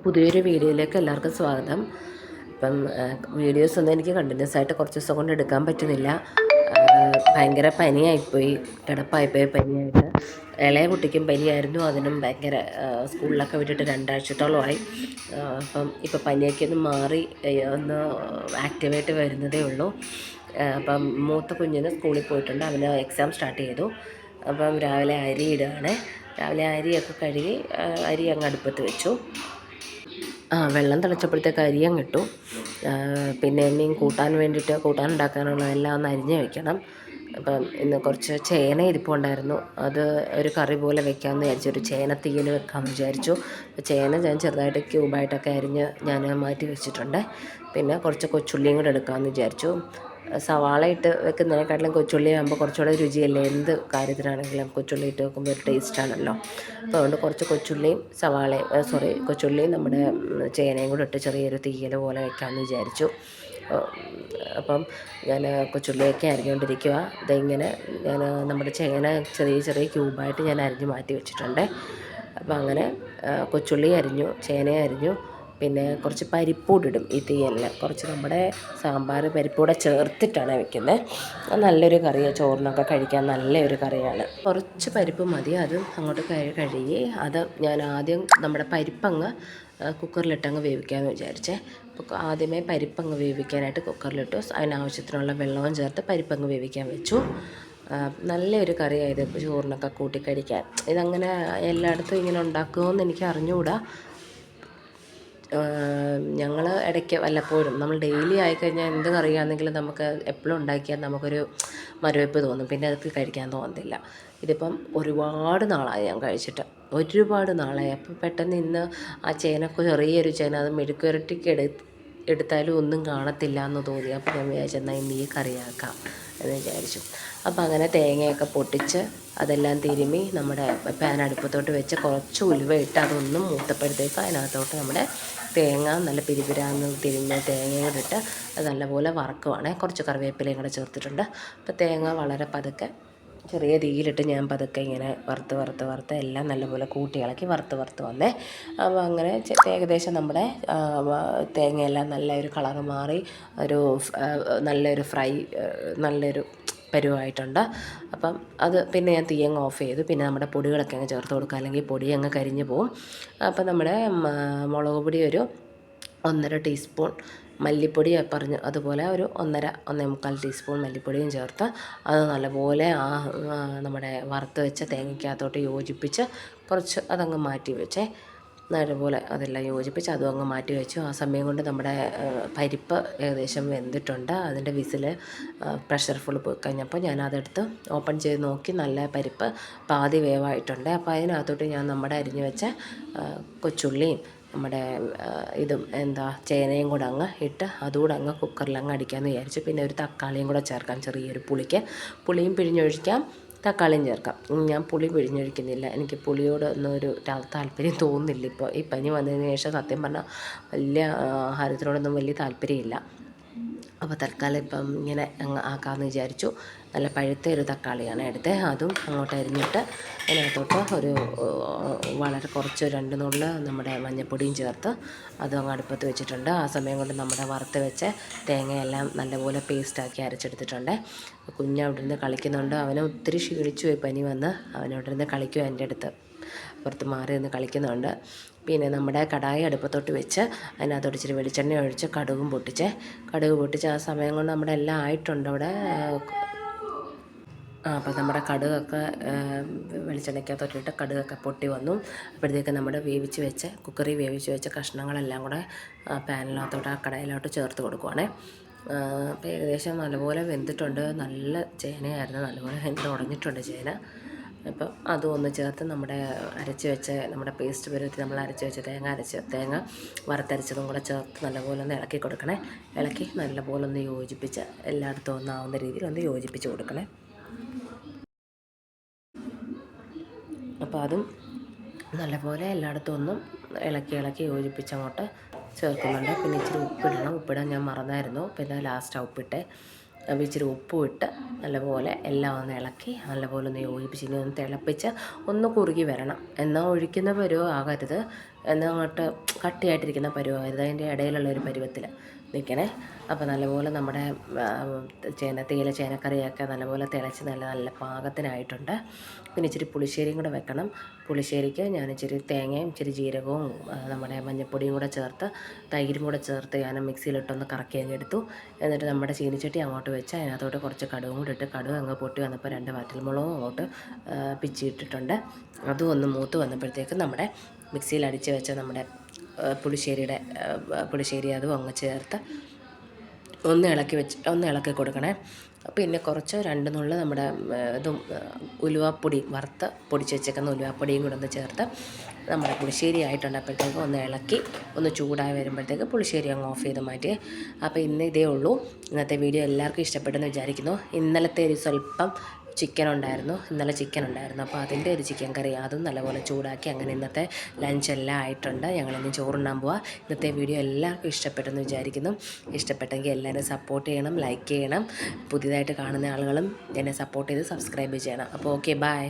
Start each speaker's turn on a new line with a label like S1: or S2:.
S1: പുതിയൊരു വീഡിയോയിലേക്ക് എല്ലാവർക്കും സ്വാഗതം. ഇപ്പം വീഡിയോസ് ഒന്നും എനിക്ക് കണ്ടിന്യൂസ് ആയിട്ട് കുറച്ച് ദിവസം കൊണ്ട് എടുക്കാൻ പറ്റുന്നില്ല. ഭയങ്കര പനിയായിപ്പോയി, കിടപ്പായിപ്പോയി പനിയായിട്ട്. ഇളയ കുട്ടിക്കും പനിയായിരുന്നു, അതിനും ഭയങ്കര സ്കൂളിലൊക്കെ വിട്ടിട്ട് 2 ആഴ്ചത്തോളമായി. ഇപ്പം പനിയൊക്കെ ഒന്ന് മാറി ഒന്ന് ആക്റ്റീവായിട്ട് വരുന്നതേ ഉള്ളൂ. അപ്പം മൂത്ത കുഞ്ഞിന് സ്കൂളിൽ പോയിട്ടുണ്ട്, അവന് എക്സാം സ്റ്റാർട്ട് ചെയ്തു. അപ്പം രാവിലെ അരി ഇടുകയാണ്. രാവിലെ അരിയൊക്കെ കഴുകി അരി അങ്ങ് അടുപ്പത്ത് വെച്ചു. വെള്ളം തിളച്ചപ്പോഴത്തേക്ക് അരി അങ്ങ് ഇട്ടു. പിന്നെ മീൻ കൂട്ടാൻ വേണ്ടിയിട്ട് കൂട്ടാൻ ഉണ്ടാക്കാനുള്ളതെല്ലാം ഒന്ന് അരിഞ്ഞ് വെക്കണം. അപ്പം ഇന്ന് കുറച്ച് ചേന ഇരിപ്പുണ്ടായിരുന്നു, അത് ഒരു കറി പോലെ വെക്കാമെന്ന് വിചാരിച്ചു. ഒരു ചേന തീയൽ വെക്കാമെന്ന് വിചാരിച്ചു. ചേന ഞാൻ ചെറുതായിട്ട് ക്യൂബായിട്ടൊക്കെ അരിഞ്ഞ് ഞാൻ മാറ്റി വെച്ചിട്ടുണ്ട്. പിന്നെ കുറച്ച് കൊച്ചുള്ളിയും കൂടെ എടുക്കാമെന്ന് വിചാരിച്ചു. സവാള ഇട്ട് വെക്കുന്നതിനെക്കാട്ടിലും കൊച്ചുള്ളി ആകുമ്പോൾ കുറച്ചുകൂടെ രുചിയല്ലേ. എന്ത് കാര്യത്തിനാണെങ്കിലും കൊച്ചുള്ളി ഇട്ട് വെക്കുമ്പോൾ ഒരു ടേസ്റ്റാണല്ലോ. അപ്പോൾ അതുകൊണ്ട് കുറച്ച് കൊച്ചുള്ളിയും നമ്മുടെ ചേനയും കൂടെ ഇട്ട് ചെറിയൊരു തീയൽ പോലെ വെക്കാമെന്ന് വിചാരിച്ചു. അപ്പം ഞാൻ കൊച്ചുള്ളിയൊക്കെ അരിഞ്ഞുകൊണ്ടിരിക്കുക. ഇതിങ്ങനെ ഞാൻ നമ്മുടെ ചേന ചെറിയ ചെറിയ ക്യൂബായിട്ട് ഞാൻ അരിഞ്ഞ് മാറ്റി വെച്ചിട്ടുണ്ട്. അപ്പം അങ്ങനെ കൊച്ചുള്ളി അരിഞ്ഞു, ചേന അരിഞ്ഞു. പിന്നെ കുറച്ച് പരിപ്പൂടിടും ഈ തീയലിൽ. കുറച്ച് നമ്മുടെ സാമ്പാർ പരിപ്പൂടെ ചേർത്തിട്ടാണ് വെക്കുന്നത്. നല്ലൊരു കറിയാണ്, ചോറിനൊക്കെ കഴിക്കാൻ നല്ലൊരു കറിയാണ്. കുറച്ച് പരിപ്പ് മതി, അതും അങ്ങോട്ട് കഴുകി അത് ഞാൻ ആദ്യം നമ്മുടെ പരിപ്പങ്ങ് കുക്കറിലിട്ടങ്ങ് വേവിക്കാമെന്ന് വിചാരിച്ചേ. ആദ്യമേ പരിപ്പങ്ങ് വേവിക്കാനായിട്ട് കുക്കറിലിട്ടു. അതിനാവശ്യത്തിനുള്ള വെള്ളവും ചേർത്ത് പരിപ്പങ്ങ് വേവിക്കാൻ വെച്ചു. നല്ലൊരു കറിയായത് ചോറിനൊക്കെ കൂട്ടി കഴിക്കാൻ. ഇതങ്ങനെ എല്ലായിടത്തും ഇങ്ങനെ ഉണ്ടാക്കുമോയെന്ന് എനിക്ക് അറിഞ്ഞുകൂടാ. ഞങ്ങൾ ഇടയ്ക്ക് വല്ലപ്പോഴും, നമ്മൾ ഡെയിലി ആയിക്കഴിഞ്ഞാൽ എന്ത് കറിയാണെന്നെങ്കിലും നമുക്ക് എപ്പോഴും ഉണ്ടാക്കിയാൽ നമുക്കൊരു മരവിപ്പ് തോന്നും, പിന്നെ അതൊക്കെ കഴിക്കാൻ തോന്നത്തില്ല. ഇതിപ്പം ഒരുപാട് നാളായി ഞാൻ കഴിച്ചിട്ട്, ഒരുപാട് നാളായി. അപ്പം പെട്ടെന്ന് ഇന്ന് ആ ചേനക്ക് ചെറിയൊരു ചേന, അത് മെഴുക്കുവരട്ടിക്ക് എടുത്താലും ഒന്നും കാണത്തില്ല എന്ന് തോന്നി. അപ്പം ഞാൻ വിചാരിച്ചെന്നാൽ ഇന്ന് ഈ കറിയാക്കാം എന്ന് വിചാരിച്ചു. അപ്പം അങ്ങനെ തേങ്ങയൊക്കെ പൊട്ടിച്ച് അതെല്ലാം തിരുമ്മി നമ്മുടെ പാൻ അടുപ്പത്തോട്ട് വെച്ച് കുറച്ച് ഉലുവ ഇട്ട് അതൊന്നും മൂത്തപ്പോഴത്തേക്ക് അതിനകത്തോട്ട് നമ്മുടെ തേങ്ങ നല്ല പിരിപിരാന്ന് തിരിഞ്ഞ തേങ്ങയും കൂടെ ഇട്ട് അത് നല്ലപോലെ വറക്കുവാണേ. കുറച്ച് കറിവേപ്പിലയും കൂടെ ചേർത്തിട്ടുണ്ട്. അപ്പോൾ തേങ്ങ വളരെ പതുക്കെ ചെറിയ തീയിലിട്ട് ഞാൻ പതുക്കെ ഇങ്ങനെ വറുത്ത് എല്ലാം നല്ലപോലെ കൂട്ടി ഇളക്കി വറുത്ത് വന്നേ. അപ്പോൾ അങ്ങനെ ഏകദേശം നമ്മുടെ തേങ്ങയെല്ലാം നല്ലൊരു കളറ് മാറി ഒരു നല്ലൊരു നല്ലൊരു പരുവായിട്ടുണ്ട്. അപ്പം അത് പിന്നെ ഞാൻ തീ അങ്ങ് ഓഫ് ചെയ്തു. പിന്നെ നമ്മുടെ പൊടികളൊക്കെ അങ്ങ് ചേർത്ത് കൊടുക്കുക, അല്ലെങ്കിൽ പൊടി അങ്ങ് കരിഞ്ഞു പോവും. അപ്പം നമ്മുടെ മുളക് പൊടി ഒരു 1.5 ടീസ്പൂൺ, മല്ലിപ്പൊടി അതുപോലെ ഒരു 1.5 ടീസ്പൂൺ മല്ലിപ്പൊടിയും ചേർത്ത് അത് നല്ലപോലെ നമ്മുടെ വറുത്ത് വെച്ച തേങ്ങയ്ക്കകത്തോട്ട് യോജിപ്പിച്ച് കുറച്ച് അതങ്ങ് മാറ്റി വെച്ചേ. നല്ലപോലെ അതെല്ലാം യോജിപ്പിച്ച് അതും അങ്ങ് മാറ്റി വെച്ചു. ആ സമയം കൊണ്ട് നമ്മുടെ പരിപ്പ് ഏകദേശം വെന്തിട്ടുണ്ട്. അതിൻ്റെ പ്രഷർ ഫുള്ള് പോയി കഴിഞ്ഞപ്പോൾ ഞാനതെടുത്ത് ഓപ്പൺ ചെയ്ത് നോക്കി, നല്ല പരിപ്പ് പാതി വേവായിട്ടുണ്ട്. അപ്പോൾ അതിനകത്തോട്ട് ഞാൻ നമ്മുടെ അരിഞ്ഞ് വെച്ച കൊച്ചുള്ളിയും നമ്മുടെ ചേനയും കൂടെ അങ്ങ് ഇട്ട് അതുകൂടെ അങ്ങ് കുക്കറിലങ്ങ് അടിക്കാമെന്ന് വിചാരിച്ചു. പിന്നെ ഒരു തക്കാളിയും കൂടെ ചേർക്കാം, ചെറിയൊരു പുളിയും പിഴിഞ്ഞൊഴിക്കാം, തക്കാളിയും ചേർക്കാം. ഞാൻ പുളി പിഴിഞ്ഞൊഴിക്കുന്നില്ല, എനിക്ക് പുളിയോട് ഒന്നും ഒരു താല്പര്യം തോന്നുന്നില്ല. ഇപ്പോൾ ഈ പനി വന്നതിന് ശേഷം സത്യം പറഞ്ഞാൽ വലിയ ആഹാരത്തിനോടൊന്നും വലിയ താല്പര്യമില്ല. അപ്പോൾ തൽക്കാലം ഇപ്പം ഇങ്ങനെ അങ്ങ് ആക്കാമെന്ന് വിചാരിച്ചു. നല്ല പഴുത്ത ഒരു തക്കാളിയാണ് എടുത്തത്, അതും അങ്ങോട്ട് അരിഞ്ഞിട്ട് അതിനകത്തോട്ട് വളരെ കുറച്ച് 2 നുള്ള് നമ്മുടെ മഞ്ഞൾപ്പൊടിയും ചേർത്ത് അതും അങ്ങ് അടുപ്പത്ത് വെച്ചിട്ടുണ്ട്. ആ സമയം കൊണ്ട് നമ്മുടെ വറുത്ത് വെച്ച തേങ്ങയെല്ലാം നല്ലപോലെ പേസ്റ്റാക്കി അരച്ചെടുത്തിട്ടുണ്ട്. കുഞ്ഞവിടെ ഇരുന്ന് കളിക്കുന്നുണ്ട്, അവനെ ഒത്തിരി ക്ഷീണിച്ചു പോയി പനി വന്ന്. അവനവിടെ ഇരുന്ന് കളിക്കും, എൻ്റെ അടുത്ത് പുറത്ത് മാറി നിന്ന് കളിക്കുന്നുണ്ട്. പിന്നെ നമ്മുടെ കടായി അടുപ്പത്തോട്ട് വെച്ച് അതിനകത്തോട്ട് ഇച്ചിരി വെളിച്ചെണ്ണ ഒഴിച്ച് കടുക് പൊട്ടിച്ച് ആ സമയം കൊണ്ട് നമ്മുടെ എല്ലാം ആയിട്ടുണ്ട് അവിടെ. അപ്പോൾ നമ്മുടെ കടുകൊക്കെ വെളിച്ചെണ്ണയ്ക്കകത്തോട്ടിട്ട് കടുകൊക്കെ പൊട്ടി വന്നു. അപ്പോഴത്തേക്ക് നമ്മുടെ കുക്കറിൽ വേവിച്ച് വെച്ച കഷ്ണങ്ങളെല്ലാം കൂടെ പാനിനകത്തോട്ട് ആ കടായിലോട്ട് ചേർത്ത് കൊടുക്കുവാണേ. അപ്പോൾ ഏകദേശം നല്ലപോലെ വെന്തിട്ടുണ്ട്. നല്ല ചേനയായിരുന്നു, നല്ലപോലെ ഉടഞ്ഞിട്ടുണ്ട് ചേന. അപ്പം അതും ഒന്ന് ചേർത്ത് നമ്മുടെ നമ്മുടെ പേസ്റ്റ് പരുവത്തിൽ നമ്മൾ അരച്ച് വെച്ച തേങ്ങ വറുത്തരച്ചതും കൂടെ ചേർത്ത് നല്ലപോലെ ഒന്ന് ഇളക്കി കൊടുക്കണേ. ഇളക്കി നല്ലപോലെ ഒന്ന് യോജിപ്പിച്ച് എല്ലായിടത്തും ഒന്നാവുന്ന രീതിയിൽ ഒന്ന് യോജിപ്പിച്ച് കൊടുക്കണേ. അപ്പോൾ അതും നല്ലപോലെ എല്ലായിടത്തും ഒന്നും ഇളക്കി യോജിപ്പിച്ച് അങ്ങോട്ട് ചേർക്കുന്നുണ്ട്. പിന്നെ ഇച്ചിരി ഉപ്പിടാൻ ഞാൻ മറന്നായിരുന്നു, പിന്നെ ലാസ്റ്റ് ഉപ്പിട്ടേ. അപ്പോൾ ഇച്ചിരി ഉപ്പും ഇട്ട് നല്ലപോലെ എല്ലാം ഒന്ന് ഇളക്കി നല്ലപോലെ ഒന്ന് യോജിപ്പിച്ച് ഇനി ഒന്ന് തിളപ്പിച്ച് ഒന്ന് കുറുകി വരണം. എന്നാൽ ഒഴിക്കുന്ന പരുവം ആകരുത്, എന്നങ്ങോട്ട് കട്ടിയായിട്ടിരിക്കുന്ന പരുവമായിരുന്നു. അതിൻ്റെ ഇടയിലുള്ള ഒരു പരുവത്തിൽ നിൽക്കണേ. അപ്പോൾ നല്ലപോലെ നമ്മുടെ തേയില ചേനക്കറിയൊക്കെ നല്ലപോലെ തിളച്ച് നല്ല പാകത്തിനായിട്ടുണ്ട്. പിന്നെ ഇച്ചിരി പുളിശ്ശേരിയും കൂടെ വെക്കണം. പുളിശ്ശേരിക്ക് ഞാൻ ഇച്ചിരി തേങ്ങയും ഇച്ചിരി ജീരകവും നമ്മുടെ മഞ്ഞൾപ്പൊടിയും കൂടെ ചേർത്ത് തൈരും കൂടെ ചേർത്ത് ഞാൻ മിക്സിയിലിട്ടൊന്ന് കറക്കി അങ്ങ് എടുത്തു. എന്നിട്ട് നമ്മുടെ ചീനിച്ചട്ടി അങ്ങോട്ട് വെച്ച് അതിനകത്തോട്ട് കുറച്ച് കടുകും കൂടി ഇട്ട് കടുക് അങ്ങ് പൊട്ടി വന്നപ്പോൾ 2 വറ്റൽമുളകും അങ്ങോട്ട് പിച്ചിയിട്ടിട്ടുണ്ട്. അതും ഒന്ന് മൂത്ത് വന്നപ്പോഴത്തേക്ക് നമ്മുടെ മിക്സിയിൽ അടിച്ച് വെച്ച നമ്മുടെ പുളിശ്ശേരി അതും അങ്ങ് ചേർത്ത് ഒന്ന് ഇളക്കി കൊടുക്കണേ. പിന്നെ കുറച്ച് 2 നുള്ള് നമ്മുടെ ഇതും ഉലുവാപ്പൊടി വറുത്ത് പൊടിച്ച് വെച്ചേക്കുന്ന ഉലുവാപ്പൊടിയും കൂടെ ഒന്ന് ചേർത്ത് നമ്മുടെ പുളിശ്ശേരി ആയിട്ടുണ്ട്. അപ്പോഴത്തേക്ക് ഒന്ന് ഇളക്കി ഒന്ന് ചൂടായി വരുമ്പോഴത്തേക്ക് പുളിശ്ശേരി അങ്ങ് ഓഫ് ചെയ്ത് മാറ്റി. അപ്പോൾ ഇന്ന് ഇതേ ഉള്ളൂ. ഇന്നത്തെ വീഡിയോ എല്ലാവർക്കും ഇഷ്ടപ്പെട്ടെന്ന് വിചാരിക്കുന്നു. ഇന്നലത്തെ ഒരു സ്വല്പം ചിക്കൻ ഉണ്ടായിരുന്നു. അപ്പോൾ അതിൻ്റെ ഒരു ചിക്കൻ കറി അതും നല്ലപോലെ ചൂടാക്കി. അങ്ങനെ ഇന്നത്തെ ലഞ്ചെല്ലാം ആയിട്ടുണ്ട്. ഞങ്ങളിന്ന് ചോറുണ്ണാൻ പോവാം. ഇന്നത്തെ വീഡിയോ എല്ലാവർക്കും ഇഷ്ടപ്പെട്ടെന്ന് വിചാരിക്കുന്നു. ഇഷ്ടപ്പെട്ടെങ്കിൽ എല്ലാവരും സപ്പോർട്ട് ചെയ്യണം, ലൈക്ക് ചെയ്യണം. പുതിയതായിട്ട് കാണുന്ന ആളുകളും എന്നെ സപ്പോർട്ട് ചെയ്ത് സബ്സ്ക്രൈബ് ചെയ്യണം. അപ്പോൾ ഓക്കെ, ബൈ.